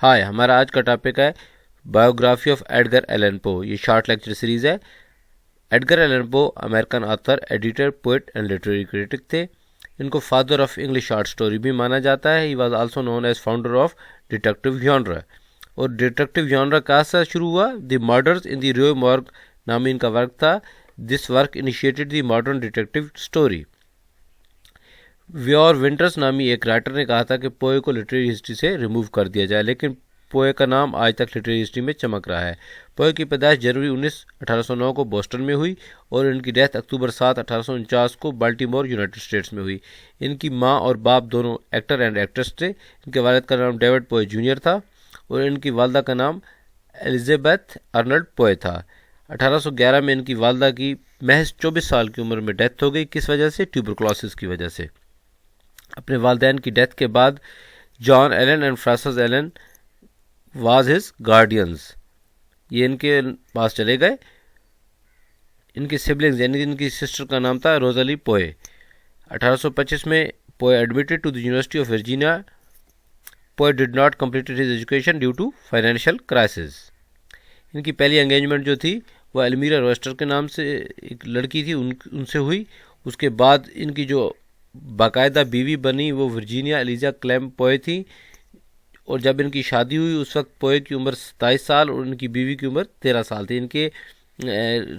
ہائے، ہمارا آج کا ٹاپک ہے biography of Edgar Allan Poe. یہ شارٹ لیکچر سیریز ہے. Edgar Allan Poe American author, editor, poet and literary critic تھے. ان کو father of English short story بھی مانا جاتا ہے. He was also known as founder of detective genre. اور ڈیٹیکٹیو جانرا کہاں سے شروع ہوا؟ دی مرڈرز ان دی ریو مارگ نامی ان کا ورک تھا. This work initiated the modern detective story. Viewer winters نامی ایک رائٹر نے کہا تھا کہ پوئے کو لٹریری ہسٹری سے ریموو کر دیا جائے، لیکن پوئے کا نام آج تک لٹریری ہسٹری میں چمک رہا ہے. پوئے کی پیدائش جنوری 1809 کو بوسٹن میں ہوئی اور ان کی ڈیتھ اکتوبر 7 1849 کو بالٹیمور یونائٹڈ اسٹیٹس میں ہوئی. ان کی ماں اور باپ دونوں ایکٹر اینڈ ایکٹریس تھے. ان کے والد کا نام ڈیوڈ پوئے جونیئر تھا اور ان کی والدہ کا نام ایلزبیتھ ارنلڈ پوئے تھا. 1811 میں ان کی والدہ کی محض 24 سال کی عمر میں ڈیتھ ہو گئی. کس وجہ سے؟ ٹیوبرکلوسس کی وجہ سے. اپنے والدین کی ڈیتھ کے بعد John Allan and Frances Allan was his guardians. یہ ان کے پاس چلے گئے. ان کی سبلنگز یعنی ان کی سسٹر کا نام تھا روزلی پوئے. 1825 میں Poe admitted to the university of Virginia. Poe did not completed his education due to financial crisis. ان کی پہلی انگیجمنٹ جو تھی وہ المیرا روسٹر کے نام سے ایک لڑکی تھی، ان سے ہوئی. اس کے بعد ان کی جو باقاعدہ بیوی بنی وہ ورجینیا ایلیزا کلیم پوئے تھی. اور جب ان کی شادی ہوئی اس وقت پوئے کی عمر 27 سال اور ان کی بیوی کی عمر 13 سال تھی. ان کے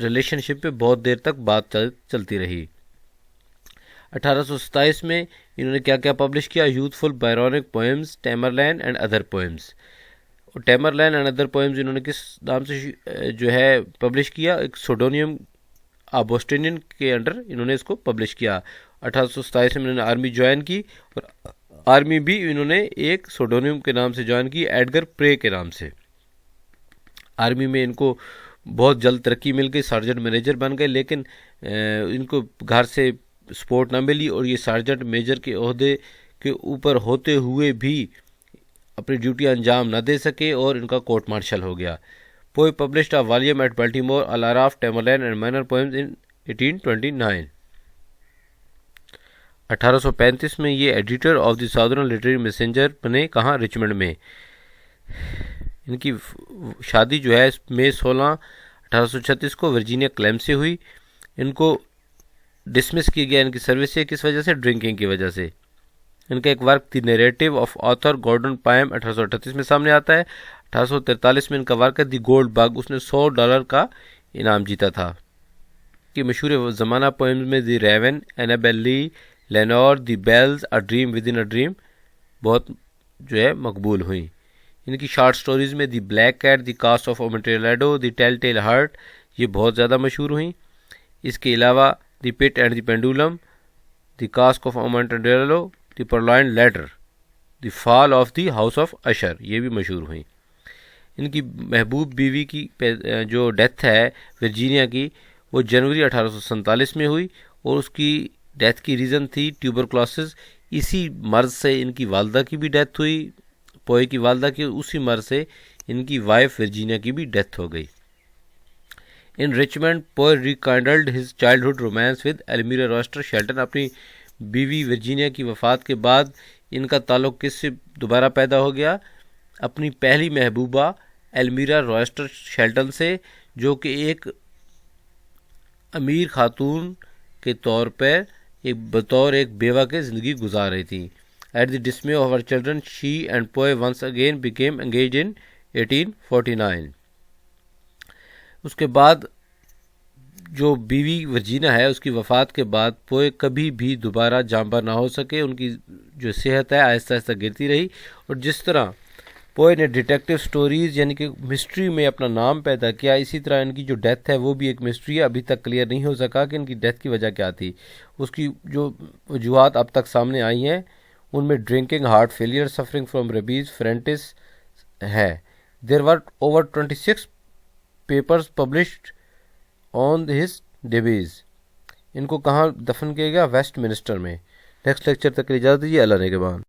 ریلیشن شپ پہ بہت دیر تک بات چلتی رہی. 1827 میں انہوں نے کیا کیا پبلش کیا؟ یوتھفل بائرونک poems, Tamerlane and other poems. اور ٹیمرلین اینڈ ادر پوئمز انہوں نے کس نام سے جو ہے پبلش کیا؟ ایک سوڈونیم آبوسٹینین کے انڈر انہوں نے اس کو پبلش کیا. 1827 میں انہوں نے آرمی جوائن کی اور آرمی بھی انہوں نے ایک سوڈونیم کے نام سے جوائن کی، ایڈگر پرے کے نام سے. آرمی میں ان کو بہت جلد ترقی مل گئی، سارجنٹ مینیجر بن گئے، لیکن ان کو گھر سے سپورٹ نہ ملی اور یہ سارجنٹ میجر کے عہدے کے اوپر ہوتے ہوئے بھی اپنی ڈیوٹی انجام نہ دے سکے اور ان کا کورٹ مارشل ہو گیا. Poe published a volume at Baltimore Al Aaraaf of Tamerlane and minor poems in 1829. 1835 میں یہ editor of the Southern Literary Messenger بنے. کہاں؟ رچمنڈ میں. ان کی شادی جو ہے مئی 16 1836 کو ورجینیا کلیم سے ہوئی. ان کو ڈسمس کیا گیا ان کی سروس سے. کس وجہ سے؟ ڈرنکنگ کی وجہ سے. ان کا ایک work the narrative of Arthur Gordon Pym 1838 میں سامنے آتا ہے. 1843 میں ان کا ورک ہے دی گولڈ بگ. اس نے $100 کا انعام جیتا تھا. کی مشہور زمانہ پوئمز میں دی ریون، اینابیل لی، Lenoir, the bells, a dream with in a dream بہت جو ہے مقبول ہوئیں. ان کی شارٹ سٹوریز میں the black cat, the cask of Amontillado, the tell tale heart یہ بہت زیادہ مشہور ہوئیں. اس کے علاوہ the pit and the pendulum, the cask of Amontillado, the purloined letter, the fall of the house of Usher یہ بھی مشہور ہوئیں. ان کی محبوب بیوی کی جو ڈیتھ ہے ورجینیا کی وہ جنوری 1847 میں ہوئی اور اس کی ڈیتھ کی ریزن تھی ٹیوبرکلوسس. اسی مرض سے ان کی والدہ کی بھی ڈیتھ ہوئی، پوئے کی والدہ کی. اسی مرض سے ان کی وائف ورجینیا کی بھی ڈیتھ ہو گئی. In Richmond Poe rekindled his childhood romance with Elmira Royster Shelton. اپنی بیوی ورجینیا کی وفات کے بعد ان کا تعلق کس سے دوبارہ پیدا ہو گیا؟ اپنی پہلی محبوبہ المیرا روسٹر شیلٹن سے، جو کہ ایک امیر خاتون کے طور پر بطور ایک بیوہ کے زندگی گزار رہی تھی. At the dismay of her children she and Poe once again became engage in 1849. اس کے بعد جو بیوی ورجینا ہے اس کی وفات کے بعد پوئے کبھی بھی دوبارہ جانباز نہ ہو سکے. ان کی جو صحت ہے آہستہ آہستہ گرتی رہی اور جس طرح پوئے نے ڈیٹیکٹیو سٹوریز یعنی کہ مسٹری میں اپنا نام پیدا کیا، اسی طرح ان کی جو ڈیتھ ہے وہ بھی ایک مسٹری ہے. ابھی تک کلیئر نہیں ہو سکا کہ ان کی ڈیتھ کی وجہ کیا تھی. اس کی جو وجوہات اب تک سامنے آئی ہیں ان میں drinking, heart failure, suffering from rabies phrenitis ہے. There were over 26 papers published on his demise. ان کو کہاں دفن کیا گیا؟ ویسٹ منسٹر میں. نیکسٹ لیکچر تک اجازت دیجیے. اللہ نے کے بعد.